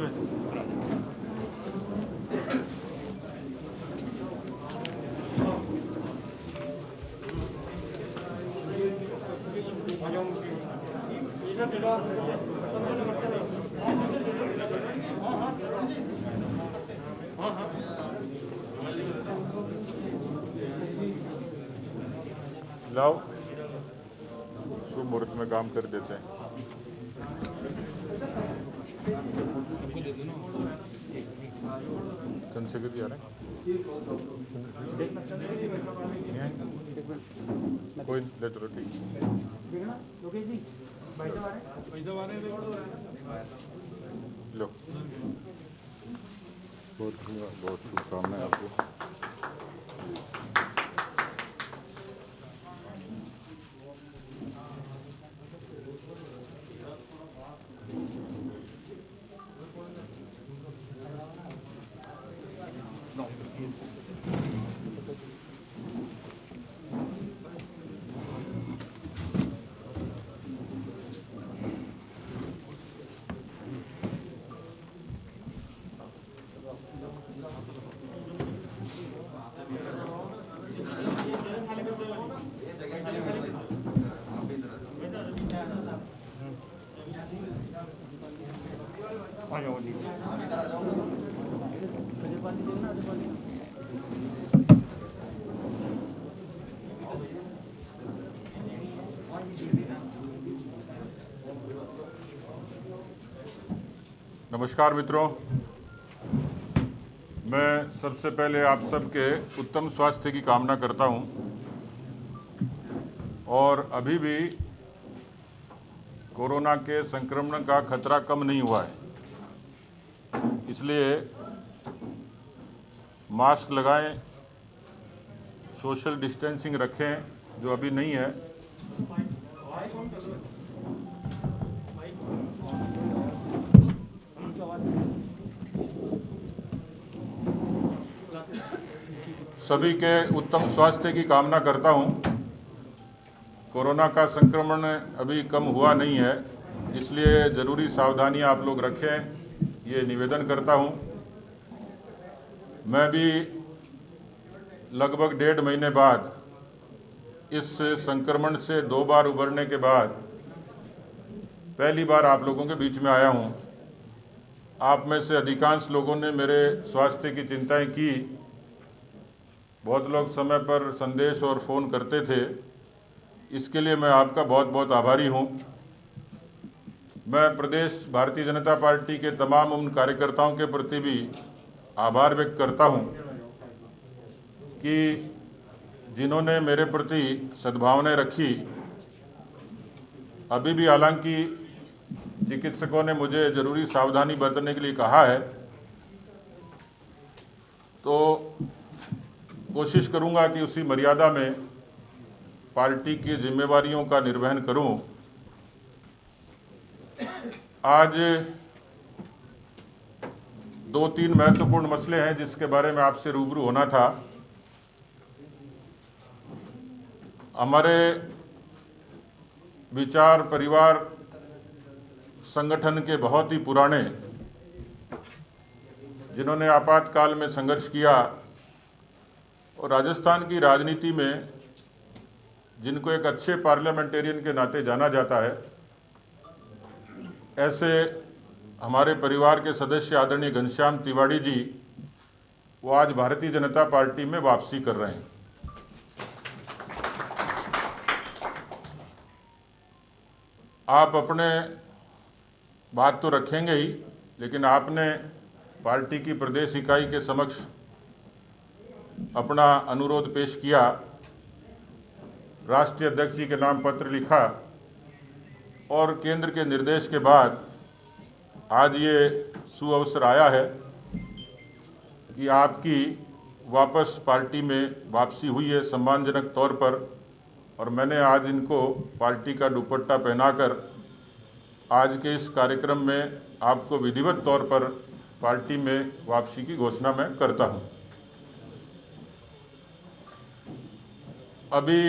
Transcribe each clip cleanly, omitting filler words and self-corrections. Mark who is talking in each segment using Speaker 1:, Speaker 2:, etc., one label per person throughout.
Speaker 1: लाओ, शुभ मुहूर्त में काम कर देते हैं। चंद्रशेखर जी आ रहे हैं? कोई लेटर ठीक लो। बहुत धन्यवाद, बहुत शुभकामनाएं आपको। नमस्कार मित्रों, मैं सबसे पहले आप सबके उत्तम स्वास्थ्य की कामना करता हूं और अभी भी कोरोना के संक्रमण का खतरा कम नहीं हुआ है, इसलिए मास्क लगाएं, सोशल डिस्टेंसिंग रखें जो अभी नहीं है। सभी के उत्तम स्वास्थ्य की कामना करता हूं। कोरोना का संक्रमण अभी कम हुआ नहीं है, इसलिए ज़रूरी सावधानियां आप लोग रखें, ये निवेदन करता हूं। मैं भी लगभग 1.5 महीने बाद इस संक्रमण से 2 बार उबरने के बाद पहली बार आप लोगों के बीच में आया हूं। आप में से अधिकांश लोगों ने मेरे स्वास्थ्य की चिंताएं की। बहुत लोग समय पर संदेश और फ़ोन करते थे, इसके लिए मैं आपका बहुत बहुत आभारी हूं। मैं प्रदेश भारतीय जनता पार्टी के तमाम उन कार्यकर्ताओं के प्रति भी आभार व्यक्त करता हूं कि जिन्होंने मेरे प्रति सद्भावनाएं रखी। अभी भी हालांकि चिकित्सकों ने मुझे ज़रूरी सावधानी बरतने के लिए कहा है, तो कोशिश करूंगा कि उसी मर्यादा में पार्टी की जिम्मेवारियों का निर्वहन करूं। आज 2-3 महत्वपूर्ण मसले हैं जिसके बारे में आपसे रूबरू होना था। हमारे विचार परिवार संगठन के बहुत ही पुराने, जिन्होंने आपातकाल में संघर्ष किया और राजस्थान की राजनीति में जिनको एक अच्छे पार्लियामेंटेरियन के नाते जाना जाता है, ऐसे हमारे परिवार के सदस्य आदरणीय घनश्याम तिवाड़ी जी, वो आज भारतीय जनता पार्टी में वापसी कर रहे हैं। आप अपने बात तो रखेंगे ही, लेकिन आपने पार्टी की प्रदेश इकाई के समक्ष अपना अनुरोध पेश किया, राष्ट्रीय अध्यक्ष जी के नाम पत्र लिखा और केंद्र के निर्देश के बाद आज ये सुअवसर आया है कि आपकी वापस पार्टी में वापसी हुई है सम्मानजनक तौर पर, और मैंने आज इनको पार्टी का दुपट्टा पहनाकर आज के इस कार्यक्रम में आपको विधिवत तौर पर पार्टी में वापसी की घोषणा मैं करता हूं। अभी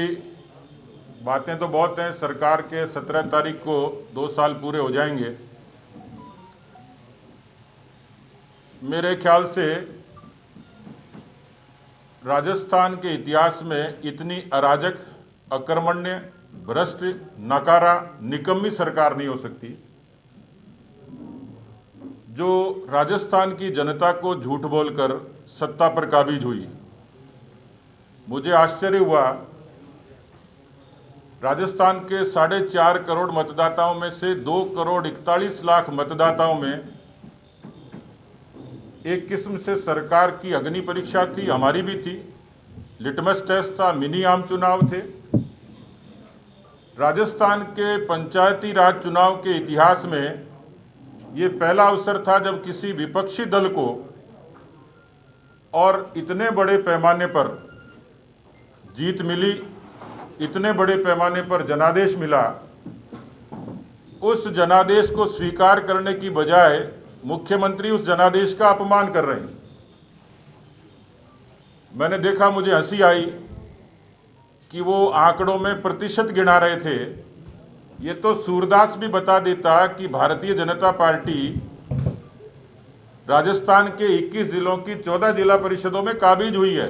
Speaker 1: बातें तो बहुत हैं। सरकार के 17 तारीख को 2 साल पूरे हो जाएंगे। मेरे ख्याल से राजस्थान के इतिहास में इतनी अराजक, अकर्मण्य, भ्रष्ट, नकारा, निकम्मी सरकार नहीं हो सकती जो राजस्थान की जनता को झूठ बोलकर सत्ता पर काबिज हुई। मुझे आश्चर्य हुआ, राजस्थान के 4.5 करोड़ मतदाताओं में से 2,41,00,000 मतदाताओं में एक किस्म से सरकार की अग्नि परीक्षा थी, हमारी भी थी, लिटमस टेस्ट था, मिनी आम चुनाव थे। राजस्थान के पंचायती राज चुनाव के इतिहास में ये पहला अवसर था जब किसी विपक्षी दल को और इतने बड़े पैमाने पर जीत मिली, इतने बड़े पैमाने पर जनादेश मिला। उस जनादेश को स्वीकार करने की बजाय मुख्यमंत्री उस जनादेश का अपमान कर रहे हैं। मैंने देखा, मुझे हंसी आई कि वो आंकड़ों में प्रतिशत गिना रहे थे। ये तो सूरदास भी बता देता कि भारतीय जनता पार्टी राजस्थान के 21 जिलों की 14 जिला परिषदों में काबिज हुई है,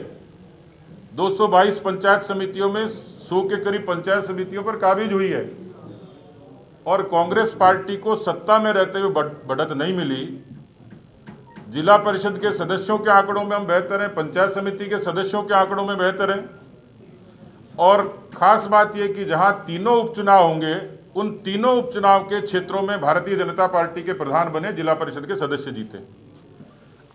Speaker 1: 222 पंचायत समितियों में 100 के करीब पंचायत समितियों पर काबिज हुई है, और कांग्रेस पार्टी को सत्ता में रहते हुए बढ़त नहीं मिली। जिला परिषद के सदस्यों के आंकड़ों में हम बेहतर हैं, पंचायत समिति के सदस्यों के आंकड़ों में बेहतर हैं, और खास बात यह कि जहां तीनों उपचुनाव होंगे उन तीनों उपचुनाव के क्षेत्रों में भारतीय जनता पार्टी के प्रधान बने, जिला परिषद के सदस्य जीते।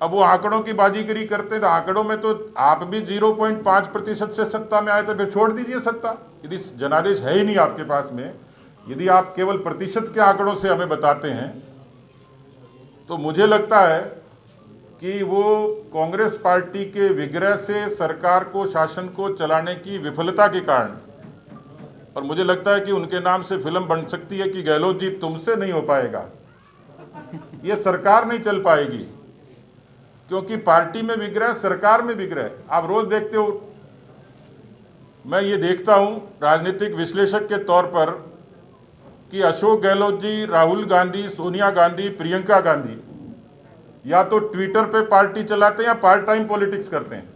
Speaker 1: अब वो आंकड़ों की बाजीगरी करते थे। आंकड़ों में तो आप भी 0.5% से सत्ता में आए थे, फिर छोड़ दीजिए सत्ता। यदि जनादेश है ही नहीं आपके पास में, यदि आप केवल प्रतिशत के आंकड़ों से हमें बताते हैं, तो मुझे लगता है कि वो कांग्रेस पार्टी के विग्रह से सरकार को, शासन को चलाने की विफलता के कारण, और मुझे लगता है कि उनके नाम से फिल्म बन सकती है कि गहलोत जी तुमसे नहीं हो पाएगा, ये सरकार नहीं चल पाएगी, क्योंकि पार्टी में विग्रह, सरकार में विग्रह। आप रोज देखते हो, मैं ये देखता हूं राजनीतिक विश्लेषक के तौर पर कि अशोक गहलोत जी, राहुल गांधी, सोनिया गांधी, प्रियंका गांधी या तो ट्विटर पे पार्टी चलाते हैं या पार्ट टाइम पॉलिटिक्स करते हैं।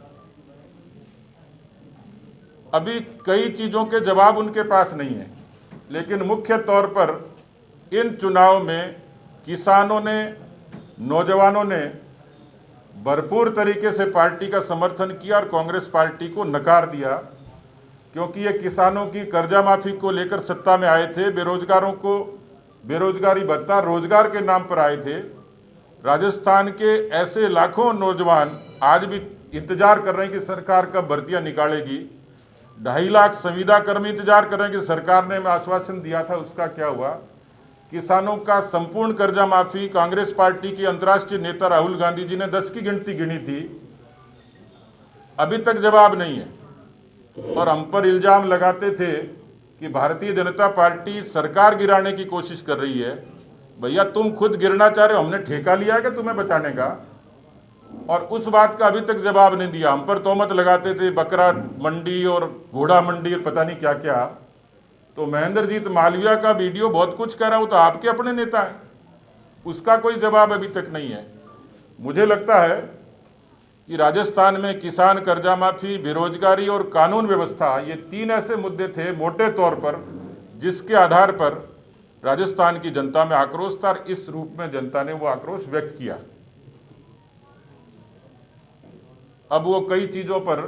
Speaker 1: अभी कई चीजों के जवाब उनके पास नहीं है, लेकिन मुख्य तौर पर इन चुनाव में किसानों ने, नौजवानों ने भरपूर तरीके से पार्टी का समर्थन किया और कांग्रेस पार्टी को नकार दिया, क्योंकि ये किसानों की कर्जा माफी को लेकर सत्ता में आए थे, बेरोजगारों को बेरोजगारी भत्ता रोजगार के नाम पर आए थे। राजस्थान के ऐसे लाखों नौजवान आज भी इंतजार कर रहे हैं कि सरकार कब भर्तियां निकालेगी। 2.5 लाख संविदा कर्मी इंतजार कर रहे हैं कि सरकार ने हमें आश्वासन दिया था, उसका क्या हुआ। किसानों का संपूर्ण कर्जा माफी कांग्रेस पार्टी के अंतर्राष्ट्रीय नेता राहुल गांधी जी ने 10 की गिनती गिनी थी, अभी तक जवाब नहीं है। और हम पर इल्जाम लगाते थे कि भारतीय जनता पार्टी सरकार गिराने की कोशिश कर रही है। भैया, तुम खुद गिरना चाह रहे हो, हमने ठेका लिया है कि तुम्हें बचाने का, और उस बात का अभी तक जवाब नहीं दिया। हम पर तोहमत लगाते थे बकरा मंडी और घोड़ा मंडी और पता नहीं क्या क्या। तो महेंद्रजीत मालविया का वीडियो बहुत कुछ कह रहा हो, तो आपके अपने नेता है, उसका कोई जवाब अभी तक नहीं है। मुझे लगता है कि राजस्थान में किसान कर्जा माफी, बेरोजगारी और कानून व्यवस्था, ये 3 ऐसे मुद्दे थे मोटे तौर पर जिसके आधार पर राजस्थान की जनता में आक्रोश था, और इस रूप में जनता ने वो आक्रोश व्यक्त किया। अब वो कई चीजों पर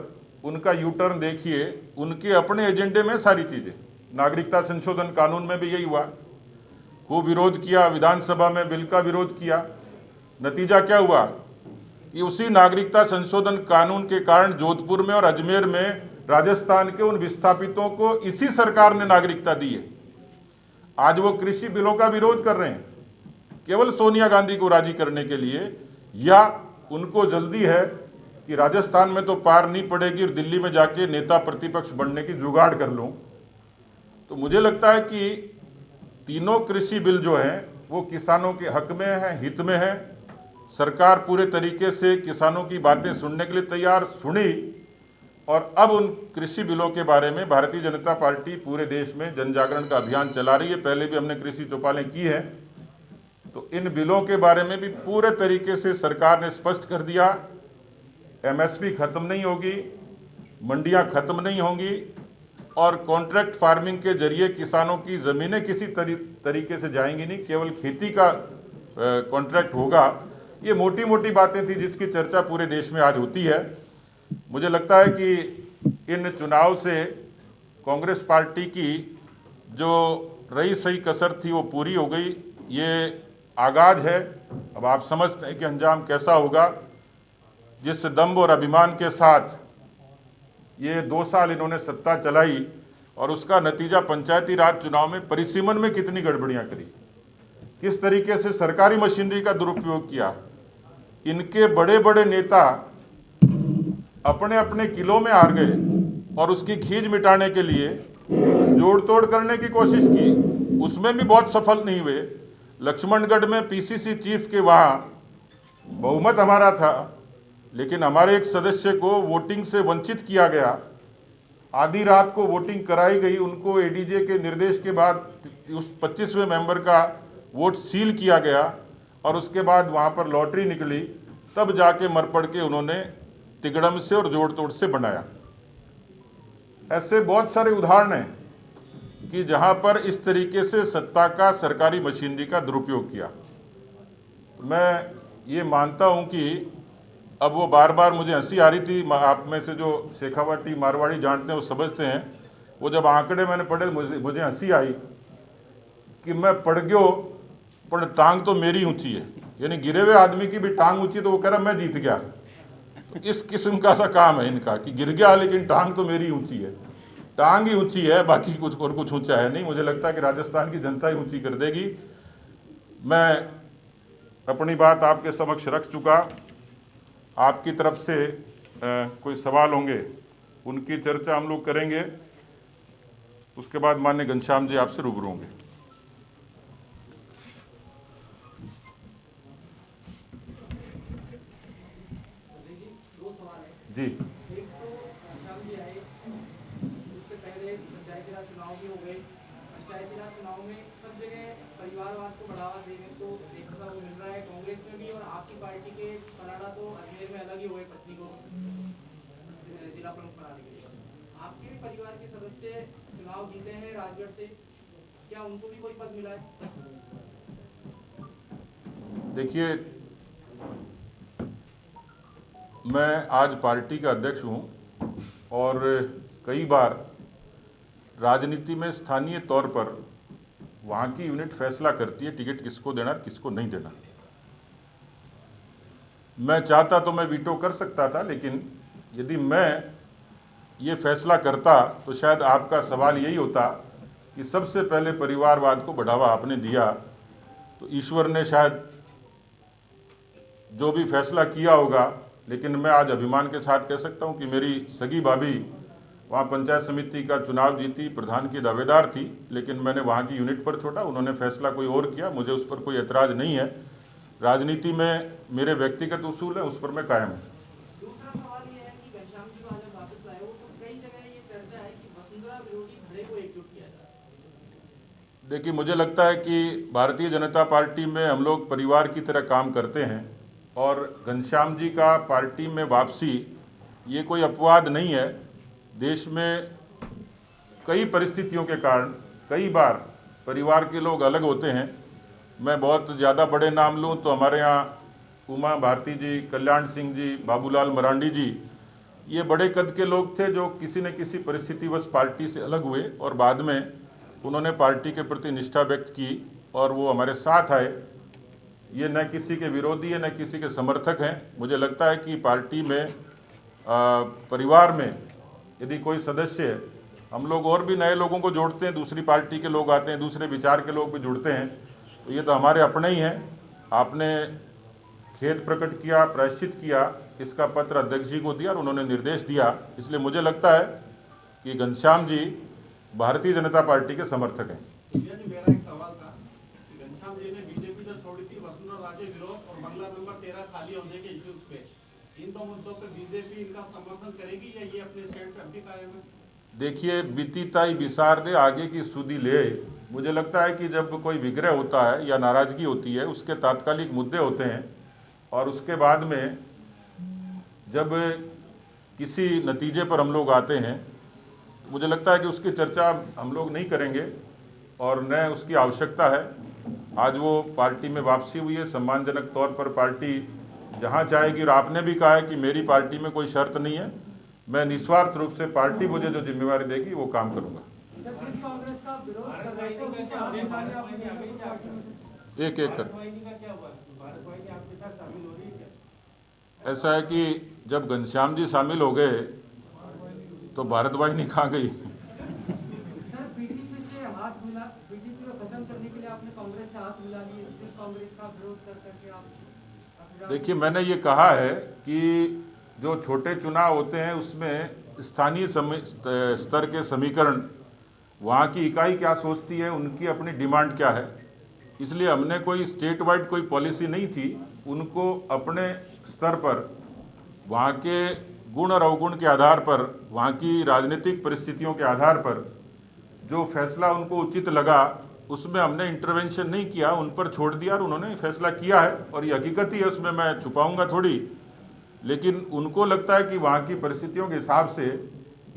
Speaker 1: उनका यू टर्न देखिए, उनके अपने एजेंडे में सारी चीजें। नागरिकता संशोधन कानून में भी यही हुआ, खूब विरोध किया, विधानसभा में बिल का विरोध किया। नतीजा क्या हुआ कि उसी नागरिकता संशोधन कानून के कारण जोधपुर में और अजमेर में राजस्थान के उन विस्थापितों को इसी सरकार ने नागरिकता दी है। आज वो कृषि बिलों का विरोध कर रहे हैं केवल सोनिया गांधी को राजी करने के लिए, या उनको जल्दी है कि राजस्थान में तो पार नहीं पड़ेगी और दिल्ली में जाके नेता प्रतिपक्ष बनने की जुगाड़ कर लूं। तो मुझे लगता है कि तीनों कृषि बिल जो हैं वो किसानों के हक में है, हित में है। सरकार पूरे तरीके से किसानों की बातें सुनने के लिए तैयार, सुनी, और अब उन कृषि बिलों के बारे में भारतीय जनता पार्टी पूरे देश में जन जागरण का अभियान चला रही है। पहले भी हमने कृषि चौपालें की है, तो इन बिलों के बारे में भी पूरे तरीके से सरकार ने स्पष्ट कर दिया, एमएसपी खत्म नहीं होगी, मंडियां खत्म नहीं होंगी और कॉन्ट्रैक्ट फार्मिंग के जरिए किसानों की ज़मीनें किसी तरीके से जाएंगी नहीं, केवल खेती का कॉन्ट्रैक्ट होगा। ये मोटी मोटी बातें थी जिसकी चर्चा पूरे देश में आज होती है। मुझे लगता है कि इन चुनाव से कांग्रेस पार्टी की जो रही सही कसर थी वो पूरी हो गई। ये आगाज है, अब आप समझते हैं कि अंजाम कैसा होगा। जिस दम्भ और अभिमान के साथ ये 2 साल इन्होंने सत्ता चलाई और उसका नतीजा पंचायती राज चुनाव में परिसीमन में कितनी गड़बड़ियां करी, किस तरीके से सरकारी मशीनरी का दुरुपयोग किया। इनके बड़े बड़े नेता अपने अपने किलों में हार गए और उसकी खींच मिटाने के लिए जोड़ तोड़ करने की कोशिश की, उसमें भी बहुत सफल नहीं हुए। लक्ष्मणगढ़ में पीसीसी चीफ के वहाँ बहुमत हमारा था, लेकिन हमारे एक सदस्य को वोटिंग से वंचित किया गया। आधी रात को वोटिंग कराई गई, उनको एडीजे के निर्देश के बाद उस 25वें मेंबर का वोट सील किया गया और उसके बाद वहाँ पर लॉटरी निकली, तब जाके मर पड़ के उन्होंने तिगड़म से और जोड़ तोड़ से बनाया। ऐसे बहुत सारे उदाहरण हैं कि जहाँ पर इस तरीके से सत्ता का सरकारी मशीनरी का दुरुपयोग किया। मैं ये मानता हूँ कि अब वो बार बार मुझे हंसी आ रही थी, आप में से जो शेखावाटी मारवाड़ी जानते हैं वो समझते हैं, वो जब आंकड़े मैंने पढ़े मुझे हंसी आई कि मैं पढ़ गयो पर टांग तो मेरी ऊंची है, यानी गिरे हुए आदमी की भी टांग ऊंची, तो वो कह रहा मैं जीत गया। तो इस किस्म का सा काम है इनका कि गिर गया लेकिन टांग तो मेरी ऊंची है। टांग ही ऊंची है, बाकी कुछ और कुछ ऊंचा है नहीं। मुझे लगता है कि राजस्थान की जनता ही ऊंची कर देगी। मैं अपनी बात आपके समक्ष रख चुका। आपकी तरफ से कोई सवाल होंगे उनकी चर्चा हम लोग करेंगे, उसके बाद माननीय घनश्याम जी आपसे रूबरू होंगे। जी,
Speaker 2: एक तो घनश्याम जी आए, उससे पहले पंचायती राज चुनाव भी हो गए। पंचायती राज चुनाव में सब जगह परिवारवाद को बढ़ावा देने को देखने को मिल रहा है, कांग्रेस में भी। और आपकी पार्टी के पराड़ा तो अजमेर में अलग ही हो गए, पत्नी को जिला प्रमुख बनाने के लिए। आपके भी परिवार के सदस्य चुनाव जीते हैं राजगढ़ से, क्या उनको भी कोई पद मिला है?
Speaker 1: देखिए, मैं आज पार्टी का अध्यक्ष हूं और कई बार राजनीति में स्थानीय तौर पर वहाँ की यूनिट फैसला करती है टिकट किसको देना किसको नहीं देना। मैं चाहता तो मैं वीटो कर सकता था, लेकिन यदि मैं ये फैसला करता तो शायद आपका सवाल यही होता कि सबसे पहले परिवारवाद को बढ़ावा आपने दिया, तो ईश्वर ने शायद जो भी फैसला किया होगा। लेकिन मैं आज अभिमान के साथ कह सकता हूं कि मेरी सगी भाभी वहाँ पंचायत समिति का चुनाव जीती, प्रधान की दावेदार थी, लेकिन मैंने वहाँ की यूनिट पर छोड़ा, उन्होंने फैसला कोई और किया, मुझे उस पर कोई एतराज़ नहीं है। राजनीति में मेरे व्यक्तिगत उसूल है, उस पर मैं कायम हूँ।
Speaker 2: दूसरा सवाल ये है कि घनश्याम जी को आज वापस लाए हो, तो कई जगह ये चर्चा है कि वसुंधरा विरोधी धड़े को एकजुट किया जाए।
Speaker 1: देखिए, मुझे लगता है कि भारतीय जनता पार्टी में हम लोग परिवार की तरह काम करते हैं और घनश्याम जी का पार्टी में वापसी ये कोई अपवाद नहीं है। देश में कई परिस्थितियों के कारण कई बार परिवार के लोग अलग होते हैं। मैं बहुत ज़्यादा बड़े नाम लूँ तो हमारे यहाँ उमा भारती जी, कल्याण सिंह जी, बाबूलाल मरांडी जी, ये बड़े कद के लोग थे जो किसी न किसी परिस्थितिवश पार्टी से अलग हुए और बाद में उन्होंने पार्टी के प्रति निष्ठा व्यक्त की और वो हमारे साथ आए। ये न किसी के विरोधी है न किसी के समर्थक हैं। मुझे लगता है कि पार्टी में परिवार में यदि कोई सदस्य है, हम लोग और भी नए लोगों को जोड़ते हैं, दूसरी पार्टी के लोग आते हैं, दूसरे विचार के लोग भी जुड़ते हैं, तो ये तो हमारे अपने ही हैं। आपने खेद प्रकट किया, प्रायश्चित किया, इसका पत्र अध्यक्ष जी को दिया और उन्होंने निर्देश दिया। इसलिए मुझे लगता है कि घनश्याम जी भारतीय जनता पार्टी के समर्थक हैं।
Speaker 3: मेरा एक सवाल था कि घनश्याम जी ने बीजेपी जो छोड़ी थी वसुंधरा राजे विरोध और बंगला नंबर 13 खाली होने के इश्यूज पे, इन दो मुद्दों पे बीजेपी इनका समर्थन करेगी या ये अपने स्टैंड पे अभी कायम है?
Speaker 1: देखिए, बीती ताई बिसार दे आगे की सुधी ले। मुझे लगता है कि जब कोई विग्रह होता है या नाराजगी होती है, उसके तात्कालिक मुद्दे होते हैं और उसके बाद में जब किसी नतीजे पर हम लोग आते हैं, मुझे लगता है कि उसकी चर्चा हम लोग नहीं करेंगे और न उसकी आवश्यकता है। आज वो पार्टी में वापसी हुई है, सम्मानजनक तौर पर पार्टी जहाँ चाहेगी, और आपने भी कहा है कि मेरी पार्टी में कोई शर्त नहीं है, मैं निस्वार्थ रूप से पार्टी मुझे जो जिम्मेवारी देगी वो काम करूँगा।
Speaker 2: सर, जिस कांग्रेस का विरोध कर रहे थे उससे हाथ निकाले आपने अभी पार्टी में से?
Speaker 1: एक एक कर
Speaker 2: क्या हुआ? भारत वाहिनी आपके साथ शामिल हो रही है क्या?
Speaker 1: ऐसा है कि जब घनश्याम जी शामिल हो गए तो भारत वाहिनी कहाँ गई?
Speaker 2: सर, बीजेपी से हाथ मिला, बीजेपी को खत्म करने के लिए आपने कांग्रेस से हाथ मिला लिए, जिस कांग्रेस का विरोध कर करके आप
Speaker 1: देखिए, मैंने ये कहा है कि जो छोटे चुनाव होते हैं उसमें स्थानीय स्तर के समीकरण, वहाँ की इकाई क्या सोचती है, उनकी अपनी डिमांड क्या है, इसलिए हमने कोई स्टेट वाइड कोई पॉलिसी नहीं थी। उनको अपने स्तर पर वहाँ के गुण और अवगुण के आधार पर, वहाँ की राजनीतिक परिस्थितियों के आधार पर जो फैसला उनको उचित लगा, उसमें हमने इंटरवेंशन नहीं किया, उन पर छोड़ दिया और उन्होंने फैसला किया है। और ये हकीकत ही है, उसमें मैं छुपाऊंगा थोड़ी। लेकिन उनको लगता है कि वहाँ की परिस्थितियों के हिसाब से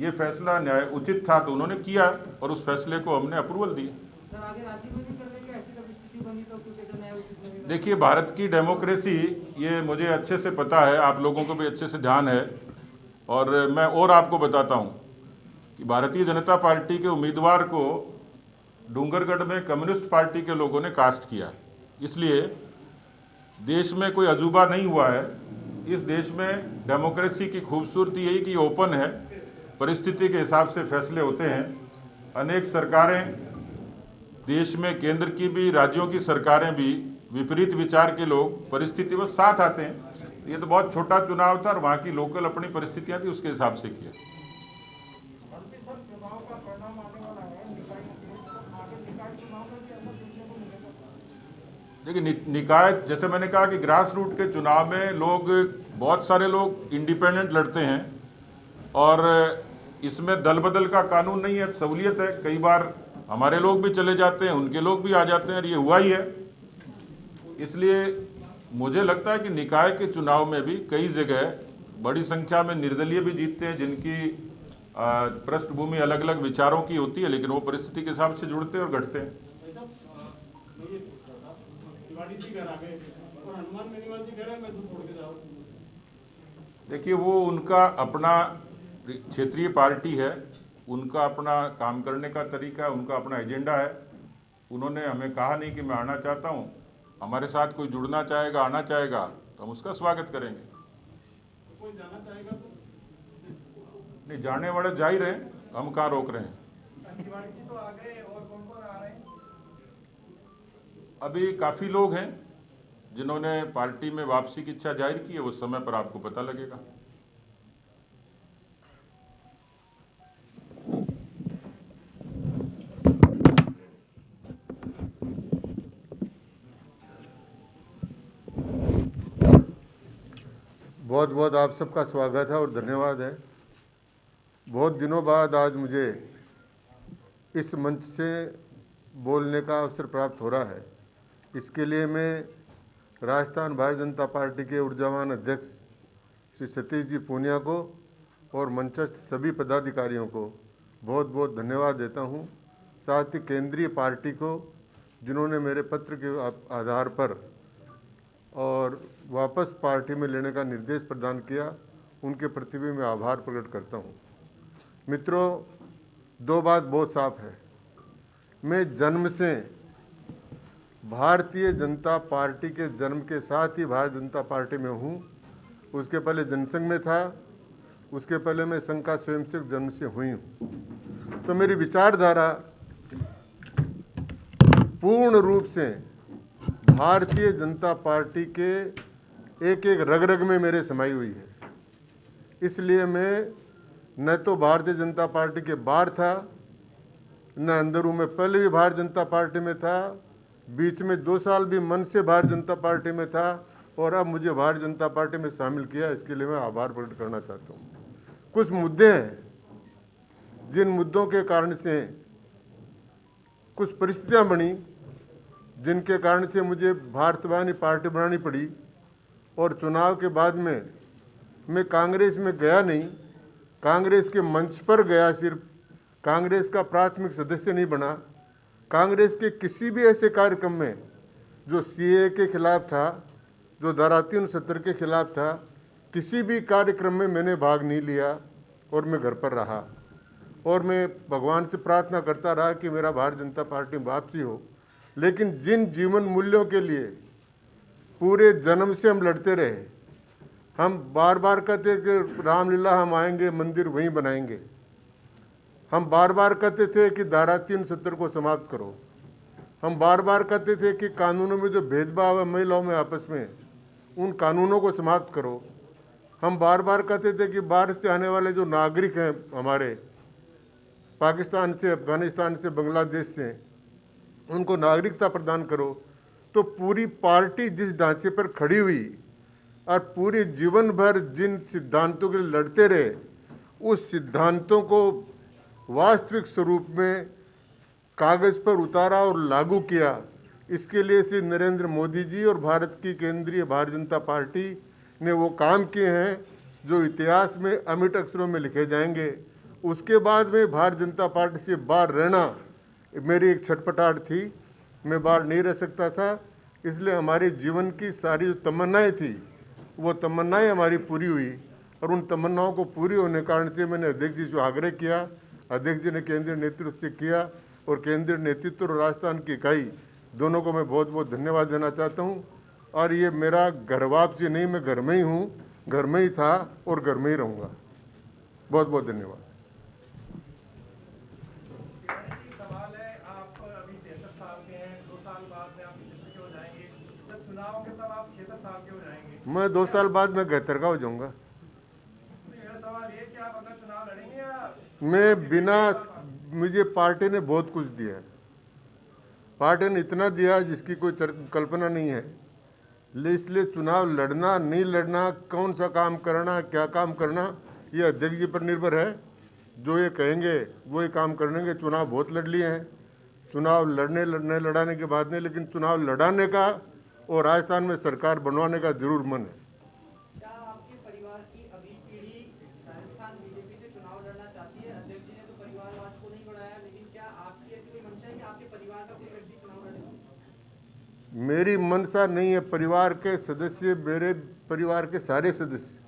Speaker 1: ये फैसला न्याय उचित था, तो उन्होंने किया और उस फैसले को हमने अप्रूवल दी।
Speaker 2: सर, आगे राज्य में भी करने की ऐसी कभी स्थिति बनी तो कुछ ऐसा नया उचित नहीं?
Speaker 1: देखिए, भारत की डेमोक्रेसी, ये मुझे अच्छे से पता है, आप लोगों को भी अच्छे से ध्यान है। और मैं और आपको बताता हूँ कि भारतीय जनता पार्टी के उम्मीदवार को डूंगरगढ़ में कम्युनिस्ट पार्टी के लोगों ने कास्ट किया। इसलिए देश में कोई अजूबा नहीं हुआ है। इस देश में डेमोक्रेसी की खूबसूरती यही कि ओपन है, परिस्थिति के हिसाब से फैसले होते हैं। अनेक सरकारें देश में, केंद्र की भी, राज्यों की सरकारें भी, विपरीत विचार के लोग परिस्थिति में साथ आते हैं। ये तो बहुत छोटा चुनाव था और वहाँ की लोकल अपनी परिस्थितियाँ थी, उसके हिसाब से किया। देखिए, निकाय, जैसे मैंने कहा कि ग्रास रूट के चुनाव में लोग, बहुत सारे लोग इंडिपेंडेंट लड़ते हैं और इसमें दल बदल का कानून नहीं है, सहूलियत है। कई बार हमारे लोग भी चले जाते हैं, उनके लोग भी आ जाते हैं, और ये हुआ ही है। इसलिए मुझे लगता है कि निकाय के चुनाव में भी कई जगह बड़ी संख्या में निर्दलीय भी जीतते हैं, जिनकी पृष्ठभूमि अलग अलग विचारों की होती है, लेकिन वो परिस्थिति के हिसाब से जुड़ते हैं और घटते हैं। देखिए, वो उनका अपना क्षेत्रीय पार्टी है, उनका अपना काम करने का तरीका है, उनका अपना एजेंडा है। उन्होंने हमें कहा नहीं कि मैं आना चाहता हूँ। हमारे साथ कोई जुड़ना चाहेगा, आना चाहेगा, तो हम उसका स्वागत करेंगे।
Speaker 2: कोई जाना चाहेगा तो?
Speaker 1: नहीं, जाने वाले जा ही रहे हैं, हम कहाँ रोक रहे हैं।
Speaker 2: तिवारी जी तो आ गए, और कौन कौन आ रहे हैं?
Speaker 1: अभी काफ़ी लोग हैं जिन्होंने पार्टी में वापसी की इच्छा जाहिर की है, उस समय पर आपको पता लगेगा।
Speaker 4: बहुत बहुत आप सबका स्वागत है और धन्यवाद है। बहुत दिनों बाद आज मुझे इस मंच से बोलने का अवसर प्राप्त हो रहा है। इसके लिए मैं राजस्थान भारतीय जनता पार्टी के ऊर्जावान अध्यक्ष श्री सतीश जी पूनिया को और मंचस्थ सभी पदाधिकारियों को बहुत बहुत धन्यवाद देता हूं। साथ ही केंद्रीय पार्टी को, जिन्होंने मेरे पत्र के आधार पर और वापस पार्टी में लेने का निर्देश प्रदान किया, उनके प्रति भी मैं आभार प्रकट करता हूं। मित्रों, दो बात बहुत साफ है। मैं जन्म से भारतीय जनता पार्टी के जन्म के साथ ही भारतीय जनता पार्टी में हूं। उसके पहले जनसंघ में था, उसके पहले मैं संघ का स्वयंसेवक जन्म से हुई हूं। तो मेरी विचारधारा पूर्ण रूप से भारतीय जनता पार्टी के एक एक रग रग में मेरे समाई हुई है। इसलिए मैं न तो भारतीय जनता पार्टी के बाहर था, न अंदर हूँ। मैं पहले भी भारतीय जनता पार्टी में था, बीच में 2 साल भी मन से भारतीय जनता पार्टी में था, और अब मुझे भारतीय जनता पार्टी में शामिल किया। इसके लिए मैं आभार प्रकट करना चाहता हूँ। कुछ मुद्दे हैं जिन मुद्दों के कारण से कुछ परिस्थितियां बनी, जिनके कारण से मुझे भारतवानी पार्टी बनानी पड़ी, और चुनाव के बाद में मैं कांग्रेस में गया नहीं, कांग्रेस के मंच पर गया, सिर्फ कांग्रेस का प्राथमिक सदस्य नहीं बना। कांग्रेस के किसी भी ऐसे कार्यक्रम में जो सीए के खिलाफ था, जो धारा 370 के खिलाफ था, किसी भी कार्यक्रम में मैंने भाग नहीं लिया और मैं घर पर रहा। और मैं भगवान से प्रार्थना करता रहा कि मेरा भारतीय जनता पार्टी में वापसी हो। लेकिन जिन जीवन मूल्यों के लिए पूरे जन्म से हम लड़ते रहे, हम बार बार कहते कि रामलीला हम आएंगे, मंदिर वहीं बनाएंगे। हम बार बार कहते थे कि धारा 370 को समाप्त करो। हम बार बार कहते थे कि कानूनों में जो भेदभाव है महिलाओं में आपस में, उन कानूनों को समाप्त करो। हम बार बार कहते थे कि बाहर से आने वाले जो नागरिक हैं हमारे, पाकिस्तान से, अफगानिस्तान से, बांग्लादेश से, उनको नागरिकता प्रदान करो। तो पूरी पार्टी जिस ढांचे पर खड़ी हुई और पूरे जीवन भर जिन सिद्धांतों के लिए लड़ते रहे, उस सिद्धांतों को वास्तविक स्वरूप में कागज़ पर उतारा और लागू किया। इसके लिए श्री नरेंद्र मोदी जी और भारत की केंद्रीय भारतीय जनता पार्टी ने वो काम किए हैं जो इतिहास में अमिट अक्षरों में लिखे जाएंगे। उसके बाद में भारतीय जनता पार्टी से बाहर रहना मेरी एक छटपटाहट थी, मैं बाहर नहीं रह सकता था। इसलिए हमारे जीवन की सारी जो तमन्नाएँ थी, वो तमन्नाएँ हमारी पूरी हुई, और उन तमन्नाओं को पूरी होने के कारण से मैंने अध्यक्ष जी से आग्रह किया। अध्यक्ष जी ने केंद्रीय नेतृत्व से किया, और केंद्रीय नेतृत्व और राजस्थान की इकाई दोनों को मैं बहुत बहुत धन्यवाद देना चाहता हूँ। और ये मेरा घर वापसी नहीं, मैं घर में ही हूँ, घर में ही था और घर में ही रहूँगा। बहुत बहुत धन्यवाद।
Speaker 5: सवाल है, आप अभी 73 साल के हैं, 2 साल बाद में आप 75 के हो जाएंगे। जब चुनाव होंगे तब आप 76 साल के हो जाएंगे।
Speaker 4: मैं 2 साल बाद में 71 का हो जाऊँगा।
Speaker 5: तो मेरा सवाल ये कि आप अगला चुनाव लड़ेंगे या
Speaker 4: मैं बिना, मुझे पार्टी ने बहुत कुछ दिया है, पार्टी ने इतना दिया जिसकी कोई कल्पना नहीं है। इसलिए चुनाव लड़ना नहीं लड़ना, कौन सा काम करना, क्या काम करना, ये अध्यक्ष जी पर निर्भर है। जो ये कहेंगे वो ही काम करेंगे। चुनाव बहुत लड़ लिए हैं, चुनाव लड़ाने के बाद नहीं, लेकिन चुनाव लड़ाने का और राजस्थान में सरकार बनवाने का जरूर मन है।
Speaker 2: क्या आपके परिवार की अगली पीढ़ी राजस्थान बीजेपी से चुनाव लड़ना चाहती है? अध्यक्ष जी ने तो परिवारवाद को नहीं बढ़ाया, लेकिन क्या आपकी ऐसी कोई मंशा है कि आपके परिवार का कोई व्यक्ति चुनाव लड़े?
Speaker 4: मेरी मनसा नहीं है। परिवार के सदस्य, मेरे परिवार के सारे सदस्य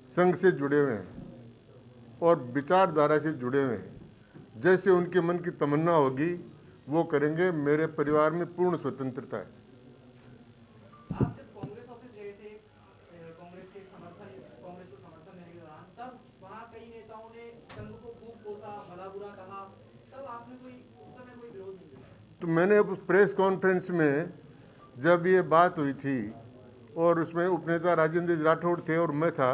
Speaker 4: संघ से जुड़े हुए हैं और विचारधारा से जुड़े हुए हैं। जैसे उनके मन की तमन्ना होगी वो करेंगे। मेरे परिवार में पूर्ण स्वतंत्रता है।
Speaker 2: आप जब कांग्रेस ऑफिस गए थे, कांग्रेस को समर्थन देने के दौरान, तब वहाँ कई नेताओं ने संघ को खूब कोसा, भला बुरा कहा, तब आपने उस समय कोई विरोध नहीं किया?
Speaker 4: तो मैंने प्रेस कॉन्फ्रेंस में जब ये बात हुई थी और उसमें उपनेता राजेंद्र राठौड़ थे और मैं था,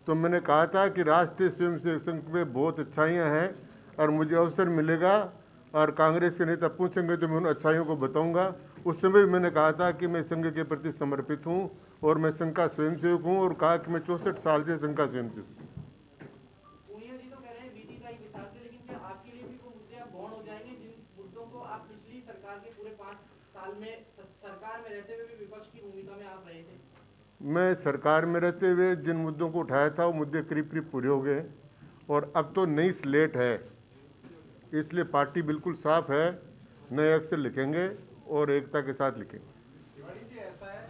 Speaker 4: तो मैंने कहा था कि राष्ट्रीय स्वयंसेवक संघ में बहुत अच्छाइयाँ हैं और मुझे अवसर मिलेगा और कांग्रेस के नेता पूछेंगे तो मैं उन अच्छाइयों को बताऊंगा। उस समय भी मैंने कहा था कि मैं संघ के प्रति समर्पित हूं और मैं संघ का स्वयंसेवक हूं, और कहा कि मैं 64 साल से संघ का स्वयंसेवक हूं।
Speaker 2: पूनिया जी तो कह रहे हैं बीती का ही विचार थे, लेकिन क्या आपके लिए भी वो मुद्दे अब गौण हो जाएंगे जिन मुद्दों को आप पिछली सरकार के पूरे 5 साल में सरकार में रहते हुए भी विपक्ष की भूमिका में आप रहे थे?
Speaker 4: मैं सरकार में रहते हुए जिन मुद्दों को उठाया था वो मुद्दे करीब करीब पूरे हो गए और अब तो नई स्लेट है, इसलिए पार्टी बिल्कुल साफ है। नए अक्षर लिखेंगे और एकता के साथ लिखेंगे।
Speaker 3: तिवारी जी, ऐसा है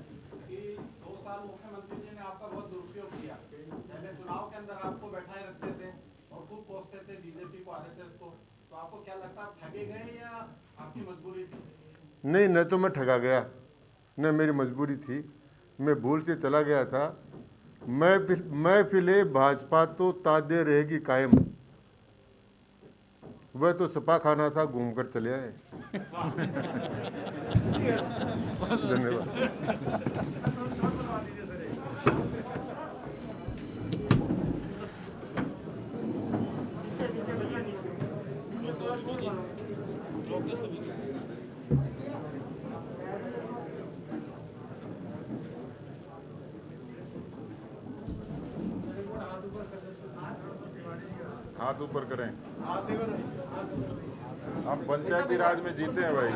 Speaker 3: कि 2 साल मुख्यमंत्री जी ने आपका बहुत दुरुपयोग किया। पहले चुनाव के अंदर आपको बैठाए रखते थे और खूब कोसते थे बीजेपी को, आरएसएस को। तो आपको क्या लगता है, आप ठगे गए या आपकी मजबूरी थी?
Speaker 4: नहीं, न तो मैं ठगा गया, न मेरी मजबूरी थी, मैं भूल से चला गया था। महफिले भाजपा तो तादे रहेगी कायम, वह तो सपा खाना था, घूमकर चले आए। धन्यवाद।
Speaker 1: हाथ ऊपर करें।
Speaker 5: हाथ ऊपर।
Speaker 1: आप पंचायती राज में जीते हैं भाई।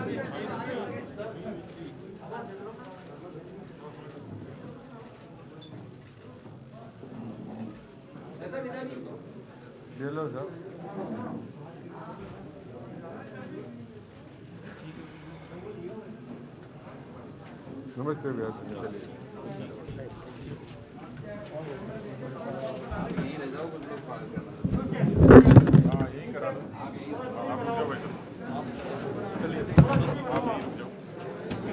Speaker 4: ले लो साहब। नमस्ते भैया। चलिए।